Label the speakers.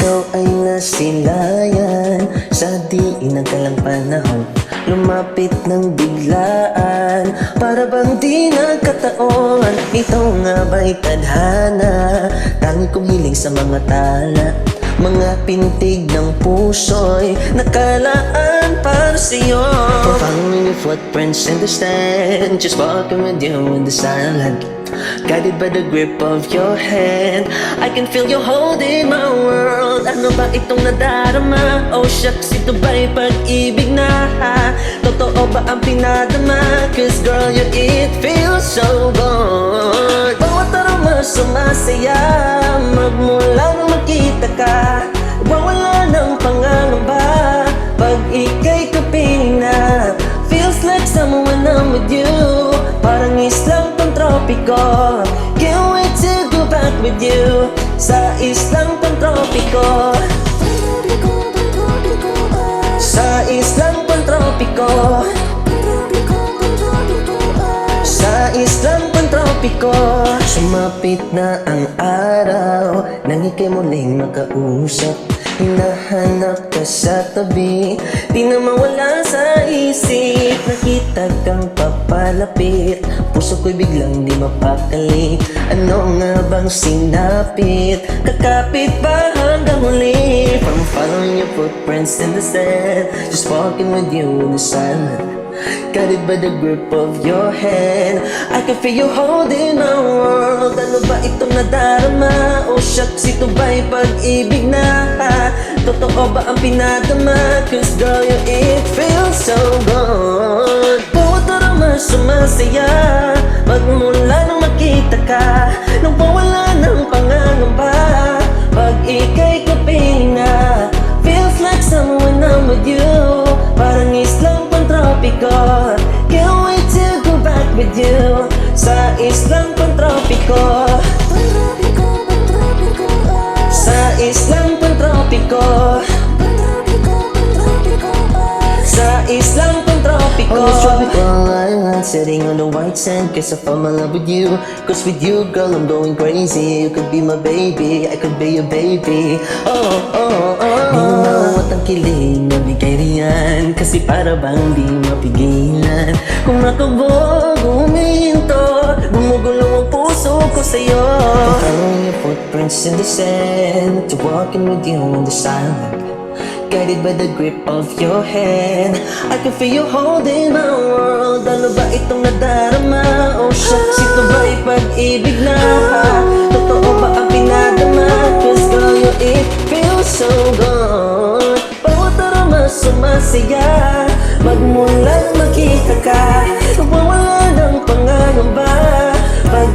Speaker 1: ikaw ay nasilayan sa di inagalang panahon. Lumapit ng biglaan, para bang di nagkataon. Ito nga ba'y tadhana, tangi kong hiling sa mga tala. Mga pintig ng puso'y nakalaan para sa'yo. Following your footprints in the stand, just walking with you in the silent. Guided by the grip of your hand, I can feel you holding my world. Ano ba itong nadarama? Oh shucks, ito ba'y pag-ibig na? Totoo ba ang pinadama? Cause girl, it feels so good. Bawat aroma sumasaya, magmula nang makita ka. Wala ng pangangamba pag ika'y kapiling na. Feels like someone I'm with you, parang islang pantropiko. Can't wait to go back with you sa islang pantropiko. Sa islang pantropiko. Sa islang pantropiko. Sumapit na ang araw nang ika'y muling makausap. Hinahanap ka sa tabi, di na mawala sa isip. Nakita kang papalapit, puso ko'y biglang di mapakali. Ano nga bang sinapit? Kakapit ba hanggang huli? From following your footprints in the sand, just walking with you in the silence. Guided by the grip of your hand, I can feel you holding my world. Ano ba itong nadarama? Oh shucks, ito ba'y pag-ibig na? Totoo ba ang pinadama? Cause girl, it feels so good. Bawat aroma sumasaya, magmula nang makita ka. Nang wala ng pangangamba pag ika'y kapiling na. Feels like someone I'm with you, parang islang pantropiko. Can't wait to go back with you sa islang pantropiko. Sa islang pantropiko. Sa islang pantropiko. On this tropical island, sitting on the white sand, guess I fell in love with you. Cause with you, girl, I'm going crazy. You could be my baby, I could be your baby. Oh, oh, oh. Di na mawat ang kilig na bigay riyan, kasi para bang di mapigilan. Kung nakabog, huminto, gumugulo ang puso ko sa'yo. Following your footprints in the sand, to walking with you in the silence. Guided by the grip of your hand, I can feel you holding my world. Ano ba itong nadarama? Oh shucks, ito ba'y pag-ibig na? Totoo ba ang pinadama? Cause girl, it feels so good. Bawat aroma sumasaya, magmulang makita ka. Wala ng pangangamba pag